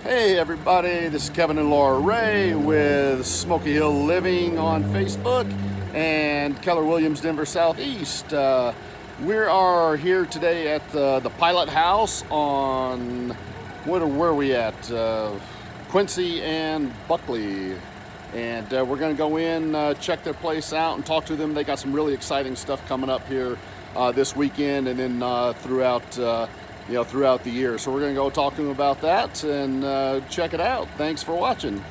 Hey everybody, this is Kevin and Laura Ray with Smoky Hill Living on Facebook and Keller Williams Denver Southeast. We are here today at the Pilothouse on, where are we at? Quincy and Buckley. And we're going to go in, check their place out and talk to them. They got some really exciting stuff coming up here this weekend and then throughout the year. So we're going to go talk to them about that and check it out. Thanks for watching.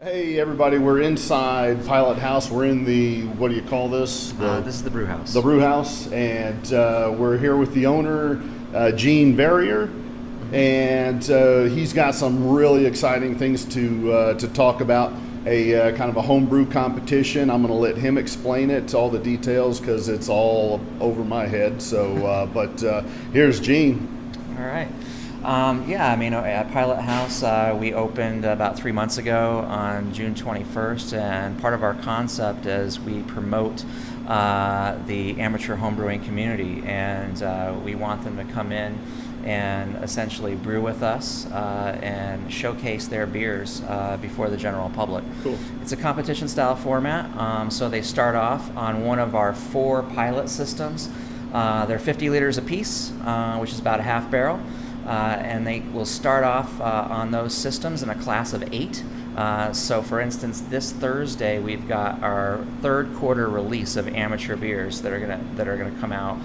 Hey everybody, we're inside Pilothouse. We're in the, what do you call this? This is the brew house. The brew house, and we're here with the owner, Gene Verrier, and he's got some really exciting things to talk about. A kind of a homebrew competition. I'm going to let him explain it, all the details, because it's all over my head. So, but here's Gene. All right. Yeah, I mean, at Pilothouse, we opened about 3 months ago on June 21st, and part of our concept is we promote the amateur homebrewing community, and we want them to come in and essentially brew with us and showcase their beers before the general public. Cool. It's a competition style format, so they start off on one of our 4 pilot systems. They're 50 liters apiece, which is about a half barrel, and they will start off on those systems in a class of 8. So for instance, this Thursday we've got our 3rd quarter release of amateur beers that are gonna come out.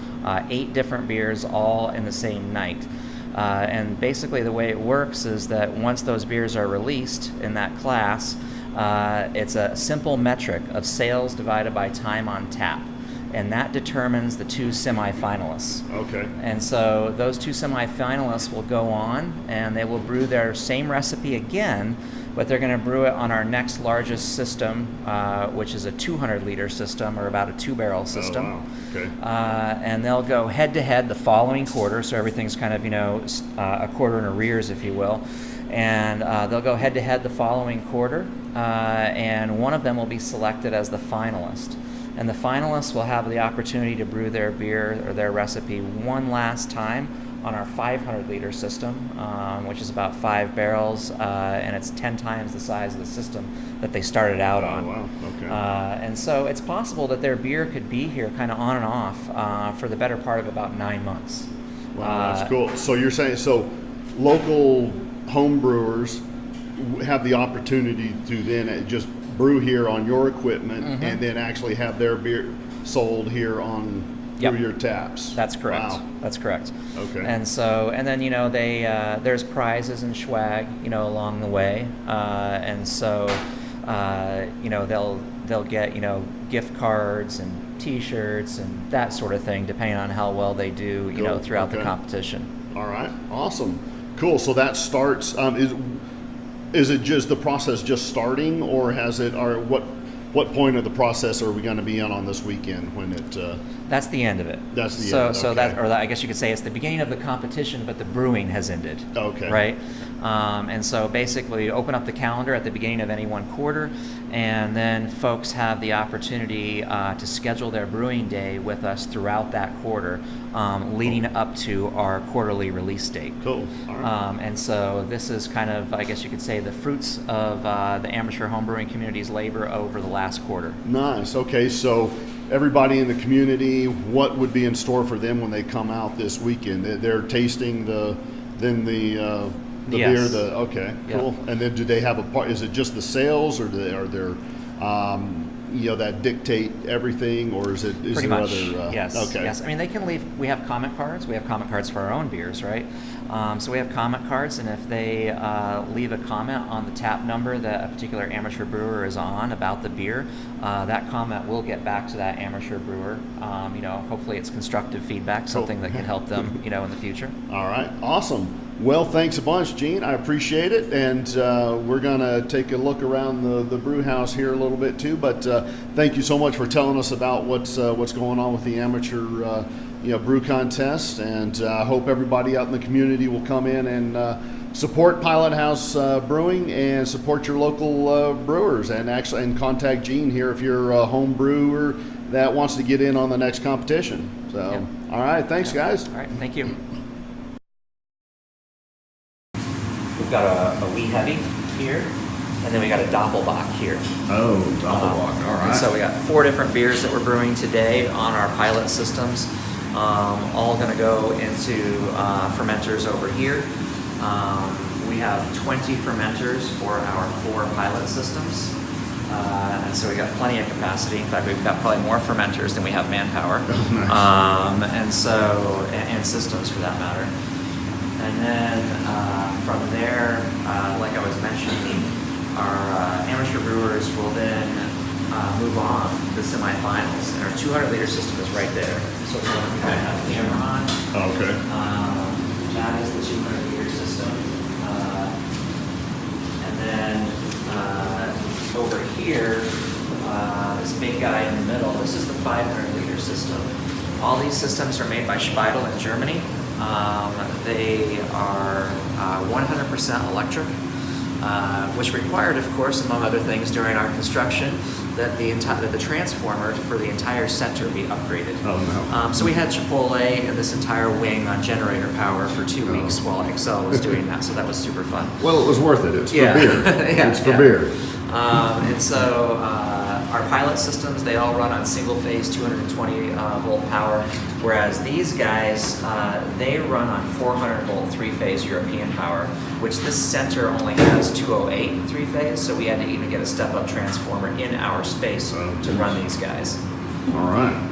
8 different beers all in the same night. And basically the way it works is that once those beers are released in that class, it's a simple metric of sales divided by time on tap. And that determines the 2 semifinalists. Okay. And so those 2 semifinalists will go on and they will brew their same recipe again, but they're going to brew it on our next largest system, which is a 200-liter system, or about a 2-barrel system. Oh, wow. Okay. And they'll go head-to-head the following quarter, so everything's kind of, a quarter in arrears, if you will. And they'll go head-to-head the following quarter, and one of them will be selected as the finalist. And the finalists will have the opportunity to brew their beer or their recipe one last time on our 500-liter system, which is about 5 barrels, and it's 10 times the size of the system that they started out on. Wow, okay. And so it's possible that their beer could be here kind of on and off for the better part of about 9 months. Wow, that's cool. So you're saying, so local home brewers have the opportunity to then just brew here on your equipment and then actually have their beer sold here on through your taps. That's correct. Wow. That's correct. Okay. And so, and then they there's prizes and swag along the way, and so they'll get gift cards and T-shirts and that sort of thing, depending on how well they do Cool. throughout the Okay. competition. All right. Awesome. Cool. So that starts. Is it just the process just starting, or has it? Or what point of the process are we going to be on this weekend when it? That's the end of it. That's the so end. So okay. I guess you could say it's the beginning of the competition, but the brewing has ended. Okay. Right. And so basically, open up the calendar at the beginning of any one quarter, and then folks have the opportunity to schedule their brewing day with us throughout that quarter, leading up to our quarterly release date. Cool. All right. And so this is kind of, I guess you could say, the fruits of the amateur homebrewing community's labor over the last quarter. Nice. Okay. So everybody in the community, what would be in store for them when they come out this weekend? They're tasting the Yes. beer. Okay. Yep. Cool. And then do they have a part? Is it just the sales, or are there that dictate everything, or is Pretty there much. other? Yes. Okay. Yes. I mean, they can leave. We have comment cards. We have comment cards for our own beers, right? So we have comment cards, and if they leave a comment on the tap number that a particular amateur brewer is on about the beer, that comment will get back to that amateur brewer. Hopefully it's constructive feedback, something that can help them, in the future. All right. Awesome. Well, thanks a bunch, Gene. I appreciate it, and we're gonna take a look around the brew house here a little bit too. But thank you so much for telling us about what's going on with the amateur brew contest, and I hope everybody out in the community will come in and support Pilothouse Brewing and support your local brewers, and contact Gene here if you're a home brewer that wants to get in on the next competition. So, all right, thanks, guys. All right, thank you. We've got a wee heavy here, and then we got a doppelbock here. Oh, doppelbock. All right. So we got 4 different beers that we're brewing today on our pilot systems. All going to go into fermenters over here. We have 20 fermenters for our 4 pilot systems. And so we got plenty of capacity. In fact, we've got probably more fermenters than we have manpower. Nice. And systems for that matter. And then from there, like I was mentioning, our amateur brewers will then move on to the semifinals. And our 200-liter system is right there. So we're going to have the camera on. Okay. That is the 200-liter system. And then over here, this big guy in the middle, this is the 500-liter system. All these systems are made by Speidel in Germany. They are 100% electric, which required, of course, among other things, during our construction, that the transformer for the entire center be upgraded. Oh no! So we had Chipotle and this entire wing on generator power for 2 weeks while Excel was doing that. So that was super fun. Well, it was worth it. It's for beer. Yeah, it's for beer. And so our pilot systems, they all run on single phase 220 volt power, whereas these guys, they run on 400 volt 3-phase European power, which this center only has 208 3-phase, so we had to even get a step up transformer in our space to run these guys. All right.